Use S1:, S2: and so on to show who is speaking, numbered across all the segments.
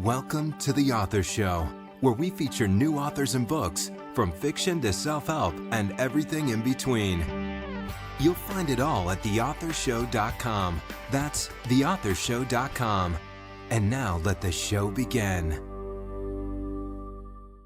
S1: Welcome to The Author Show, where we feature new authors and books, from fiction to self-help and everything in between. You'll find it all at theauthorshow.com. That's theauthorshow.com. And now let the show begin.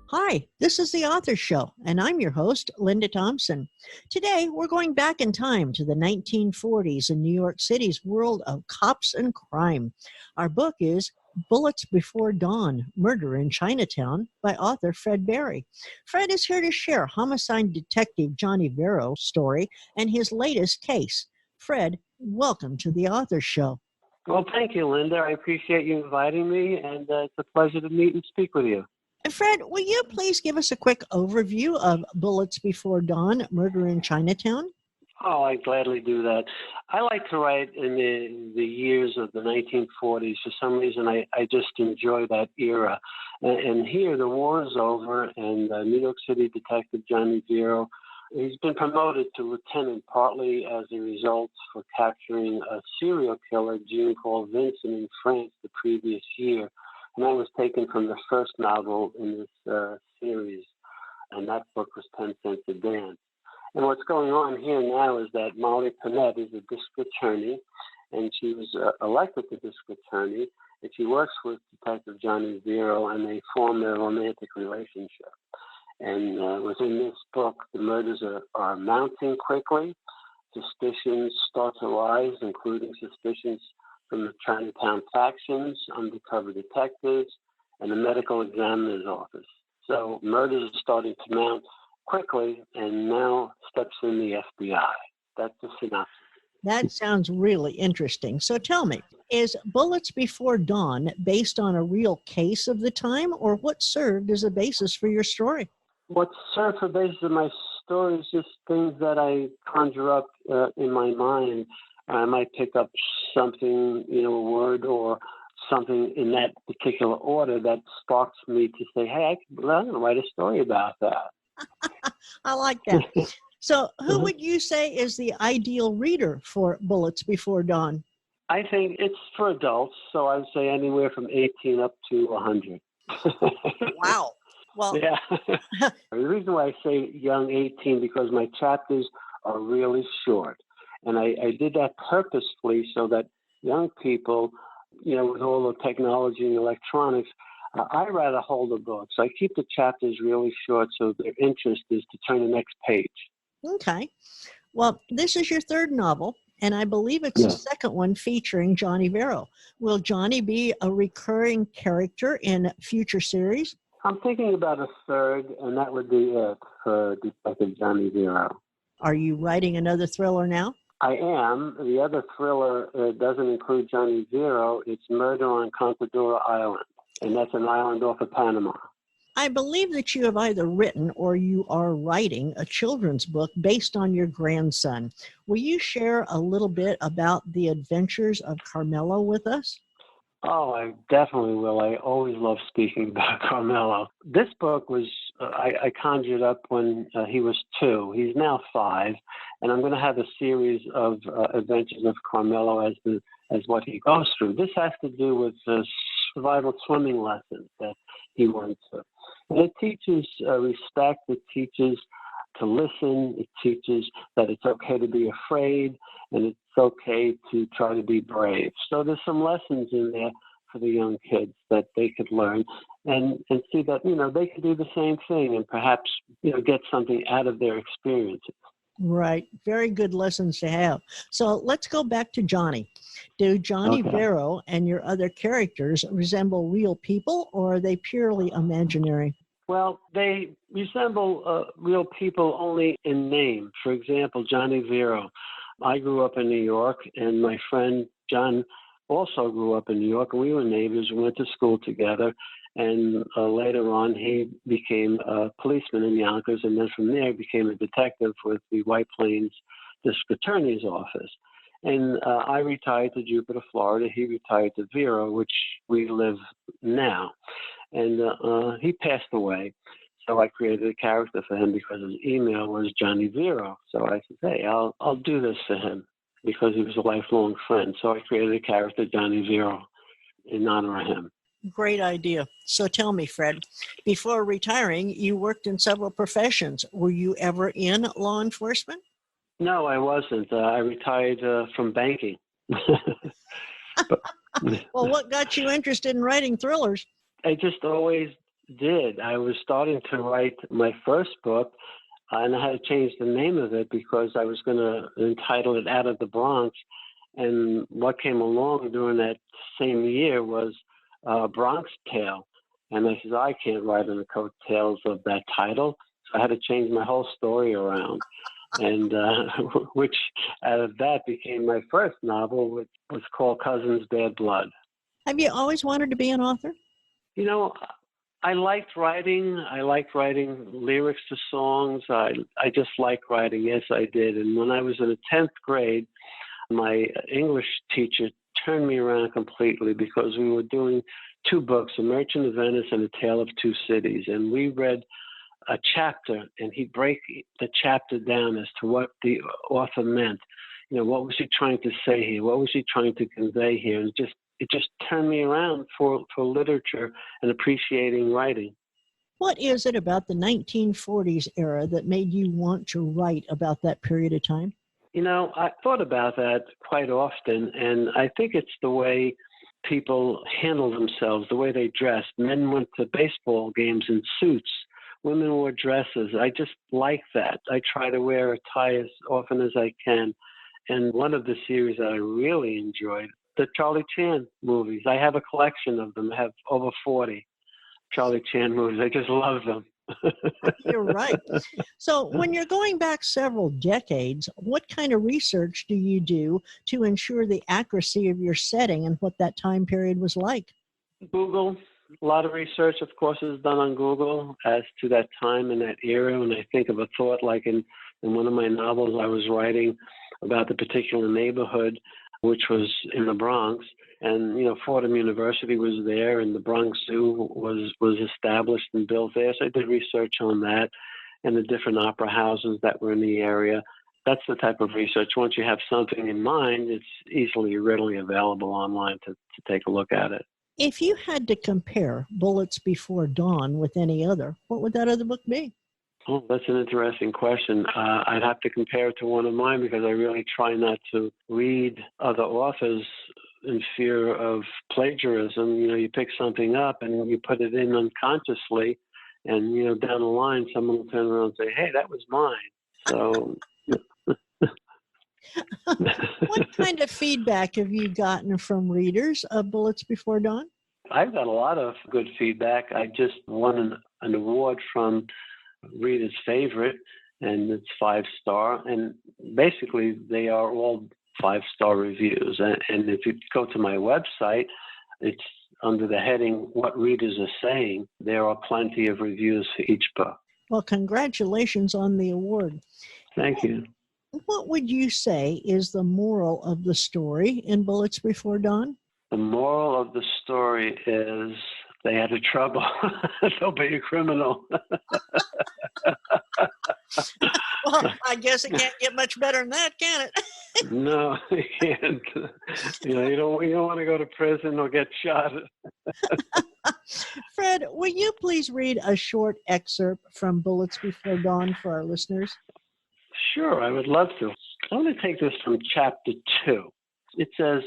S2: Hi, this is The Author Show, and I'm your host, Linda Thompson. Today, we're going back in time to the 1940s in New York City's world of cops and crime. Our book is Bullets Before Dawn, Murder in Chinatown by author Fred Berry. Fred is here to share homicide detective Johnny Vero's story and his latest case. Fred, welcome to The Author Show.
S3: Well, thank you, Linda. I appreciate you inviting me, and it's a pleasure to meet and speak with you.
S2: Fred, will you please give us a quick overview of Bullets Before Dawn, Murder in Chinatown?
S3: Oh, I'd gladly do that. I like to write in the years of the 1940s. For some reason, I just enjoy that era. And here, the war is over, and New York City Detective Johnny Vero, he's been promoted to lieutenant partly as a result for capturing a serial killer, Gene called Vincent, in France the previous year. And that was taken from the first novel in this series, and that book was 10 cents a dance. And what's going on here now is that Molly Penett is a district attorney, and she was elected to district attorney, and she works with Detective Johnny Vero, and they form their romantic relationship. And within this book, the murders are mounting quickly. Suspicions start to rise, including suspicions from the Chinatown factions, undercover detectives, and the medical examiner's office. So murders are starting to mount quickly, and now steps in the FBI. That's the synopsis.
S2: That sounds really interesting. So tell me, is Bullets Before Dawn based on a real case of the time, or what served as a basis for your story?
S3: What served for basis of my story is just things that I conjure up in my mind. I might pick up something, a word or something in that particular order that sparks me to say, hey, I'm going to write a story about that.
S2: I like that. So who would you say is the ideal reader for Bullets Before Dawn?
S3: I think it's for adults, so I would say anywhere from 18 up to 100.
S2: Wow. Well,
S3: yeah. The reason why I say young 18, because my chapters are really short. And I did that purposefully so that young people, with all the technology and electronics, I rather hold a book. So I keep the chapters really short so their interest is to turn the next page.
S2: Okay. Well, this is your third novel, and I believe it's the second one featuring Johnny Vero. Will Johnny be a recurring character in future series?
S3: I'm thinking about a third, and that would be it for Detective Johnny Vero.
S2: Are you writing another thriller now?
S3: I am. The other thriller doesn't include Johnny Vero. It's Murder on Contadora Island, and that's an island off of Panama.
S2: I believe that you have either written or you are writing a children's book based on your grandson. Will you share a little bit about the adventures of Carmelo with us?
S3: Oh, I definitely will. I always love speaking about Carmelo. This book was, I conjured up when he was 2. He's now 5, and I'm going to have a series of adventures of Carmelo as what he goes through. This has to do with survival swimming lessons that he went to. And it teaches respect. It teaches to listen. It teaches that it's okay to be afraid, and it's okay to try to be brave. So there's some lessons in there for the young kids that they could learn and see that, they could do the same thing and perhaps, get something out of their experiences.
S2: Right. Very good lessons to have. So let's go back to Johnny. Do Johnny Vero and your other characters resemble real people, or are they purely imaginary?
S3: Well, they resemble real people only in name. For example, Johnny Vero. I grew up in New York, and my friend John also grew up in New York, and we were neighbors. We went to school together, and later on he became a policeman in Yonkers, and then from there became a detective with the White Plains District Attorney's Office. And I retired to Jupiter, Florida. He retired to Vero, which we live now. And he passed away. So I created a character for him because his email was Johnny Vero. So I said, hey, I'll do this for him because he was a lifelong friend. So I created a character, Johnny Vero, in honor of him.
S2: Great idea. So tell me, Fred, before retiring, you worked in several professions. Were you ever in law enforcement?
S3: No, I wasn't. I retired from banking. But
S2: Well, what got you interested in writing thrillers?
S3: I just always did. I was starting to write my first book, and I had to change the name of it because I was going to entitle it Out of the Bronx. And what came along during that same year was Bronx Tale. And I said, I can't write on the coattails of that title. So I had to change my whole story around. And which out of that became my first novel, which was called Cousin's Bad Blood.
S2: Have you always wanted to be an author?
S3: You know, I liked writing. I liked writing lyrics to songs. I just liked writing. Yes, I did. And when I was in the 10th grade, my English teacher turned me around completely because we were doing two books, A Merchant of Venice and A Tale of Two Cities. And we read a chapter, and he'd break the chapter down as to what the author meant. You know, what was he trying to say here? What was he trying to convey here? And it just turned me around for literature and appreciating writing.
S2: What is it about the 1940s era that made you want to write about that period of time?
S3: You know, I thought about that quite often, and I think it's the way people handle themselves, the way they dressed. Men went to baseball games in suits. Women wore dresses. I just like that. I try to wear a tie as often as I can. And one of the series that I really enjoyed, the Charlie Chan movies. I have a collection of them. I have over 40 Charlie Chan movies. I just love them.
S2: You're right. So when you're going back several decades, what kind of research do you do to ensure the accuracy of your setting and what that time period was like?
S3: Google. A lot of research, of course, is done on Google as to that time and that era. When I think of a thought, like in one of my novels, I was writing about the particular neighborhood, which was in the Bronx. And, you know, Fordham University was there, and the Bronx Zoo was established and built there. So I did research on that and the different opera houses that were in the area. That's the type of research. Once you have something in mind, it's easily, readily available online to take a look at it.
S2: If you had to compare Bullets Before Dawn with any other, what would that other book be?
S3: Oh, that's an interesting question. I'd have to compare it to one of mine because I really try not to read other authors in fear of plagiarism. You know, you pick something up and you put it in unconsciously, and, you know, down the line, someone will turn around and say, hey, that was mine. So...
S2: What kind of feedback have you gotten from readers of Bullets Before Dawn?
S3: I've got a lot of good feedback. I just won an award from Reader's Favorite, and it's 5-star. And basically, they are all 5-star reviews. And if you go to my website, it's under the heading, What Readers Are Saying. There are plenty of reviews for each book.
S2: Well, congratulations on the award.
S3: Thank you.
S2: What would you say is the moral of the story in Bullets Before Dawn?
S3: The moral of the story is they had a trouble. Don't be a criminal.
S2: Well, I guess it can't get much better than that, can it?
S3: No, you can't. You know, you don't want to go to prison or get shot.
S2: Fred, will you please read a short excerpt from Bullets Before Dawn for our listeners?
S3: Sure, I would love to. I want to take this from chapter 2. It says,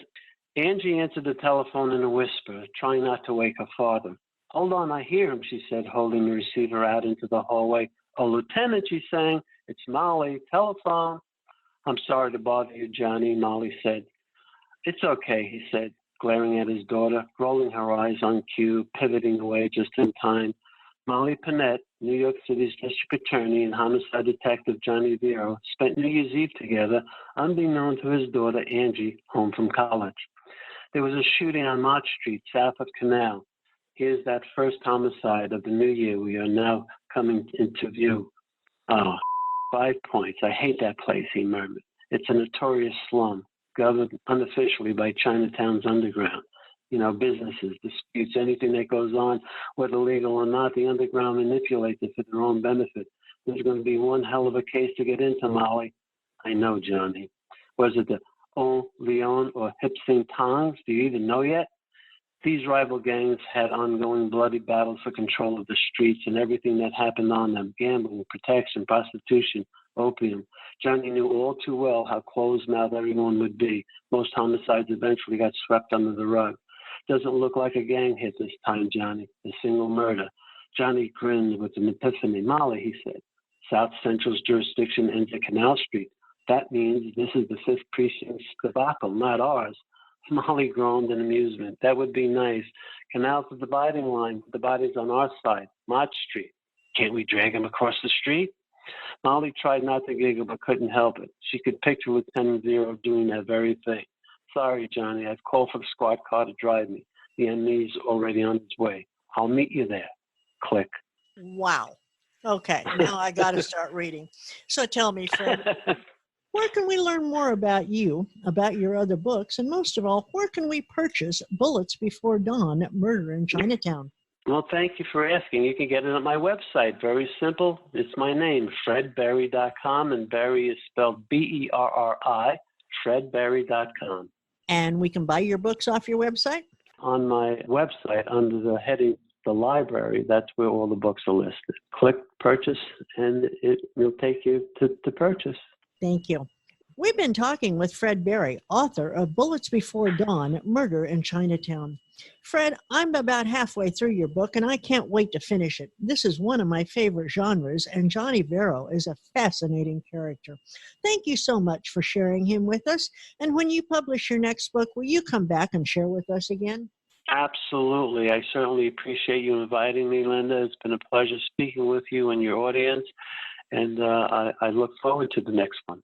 S3: Angie answered the telephone in a whisper, trying not to wake her father. Hold on, I hear him, she said, holding the receiver out into the hallway. Oh, Lieutenant, she sang, it's Molly, telephone. I'm sorry to bother you, Johnny, Molly said. It's okay, he said, glaring at his daughter, rolling her eyes on cue, pivoting away just in time. Molly Penett, New York City's district attorney and homicide detective Johnny Vero, spent New Year's Eve together, unbeknown to his daughter Angie, home from college. There was a shooting on Mott Street, south of Canal. Here's that first homicide of the new year we are now coming into view. Oh, 5 Points. I hate that place, he murmured. It's a notorious slum, governed unofficially by Chinatown's underground. You know, businesses, disputes, anything that goes on, whether legal or not, the underground manipulates it for their own benefit. There's going to be one hell of a case to get into, Molly. I know, Johnny. Was it the Leon or Hip St. Tongs? Do you even know yet? These rival gangs had ongoing bloody battles for control of the streets and everything that happened on them: gambling, protection, prostitution, opium. Johnny knew all too well how closed-mouthed everyone would be. Most homicides eventually got swept under the rug. Doesn't look like a gang hit this time, Johnny. A single murder. Johnny grinned with an epiphany. Molly, he said. South Central's jurisdiction ends at Canal Street. That means this is the 5th Precinct's debacle, not ours. Molly groaned in amusement. That would be nice. Canal's the dividing line. The body's on our side, Mott Street. Can't we drag him across the street? Molly tried not to giggle, but couldn't help it. She could picture Lieutenant Vero doing that very thing. Sorry, Johnny, I've called for the squad car to drive me. The enemy's already on its way. I'll meet you there. Click.
S2: Wow. Okay, now I got to start reading. So tell me, Fred, where can we learn more about you, about your other books, and most of all, where can we purchase Bullets Before Dawn, Murder in Chinatown?
S3: Well, thank you for asking. You can get it on my website. Very simple. It's my name, fredberri.com, and Berry is spelled B-E-R-R-I, fredberri.com.
S2: And we can buy your books off your website?
S3: On my website, under the heading, the library, that's where all the books are listed. Click purchase, and it will take you to purchase.
S2: Thank you. We've been talking with Fred Berry, author of Bullets Before Dawn, Murder in Chinatown. Fred, I'm about halfway through your book, and I can't wait to finish it. This is one of my favorite genres, and Johnny Vero is a fascinating character. Thank you so much for sharing him with us. And when you publish your next book, will you come back and share with us again?
S3: Absolutely. I certainly appreciate you inviting me, Linda. It's been a pleasure speaking with you and your audience, and I look forward to the next one.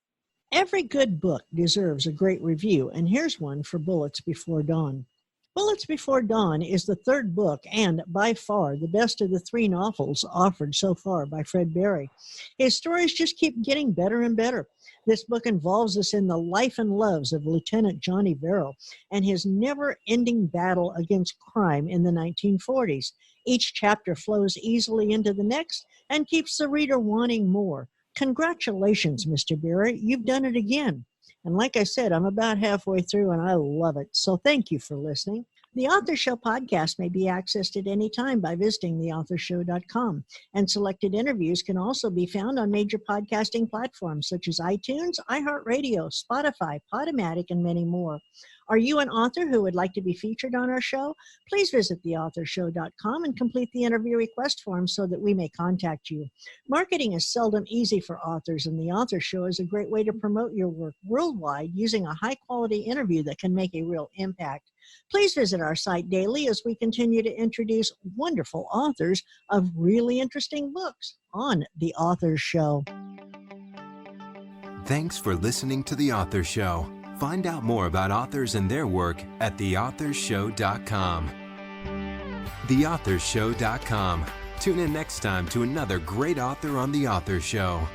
S2: Every good book deserves a great review, and here's one for Bullets Before Dawn. Bullets Before Dawn is the third book and, by far, the best of the 3 novels offered so far by Fred Berry. His stories just keep getting better and better. This book involves us in the life and loves of Lieutenant Johnny Vero and his never-ending battle against crime in the 1940s. Each chapter flows easily into the next and keeps the reader wanting more. Congratulations, Mr. Berry. You've done it again. And like I said, I'm about halfway through and I love it. So thank you for listening. The Author Show podcast may be accessed at any time by visiting theauthorshow.com. And selected interviews can also be found on major podcasting platforms such as iTunes, iHeartRadio, Spotify, Podomatic, and many more. Are you an author who would like to be featured on our show? Please visit theauthorshow.com and complete the interview request form so that we may contact you. Marketing is seldom easy for authors, and the Author Show is a great way to promote your work worldwide using a high-quality interview that can make a real impact. Please visit our site daily as we continue to introduce wonderful authors of really interesting books on The Author Show.
S1: Thanks for listening to The Author Show. Find out more about authors and their work at theauthorshow.com. Theauthorshow.com. Tune in next time to another great author on The Author Show.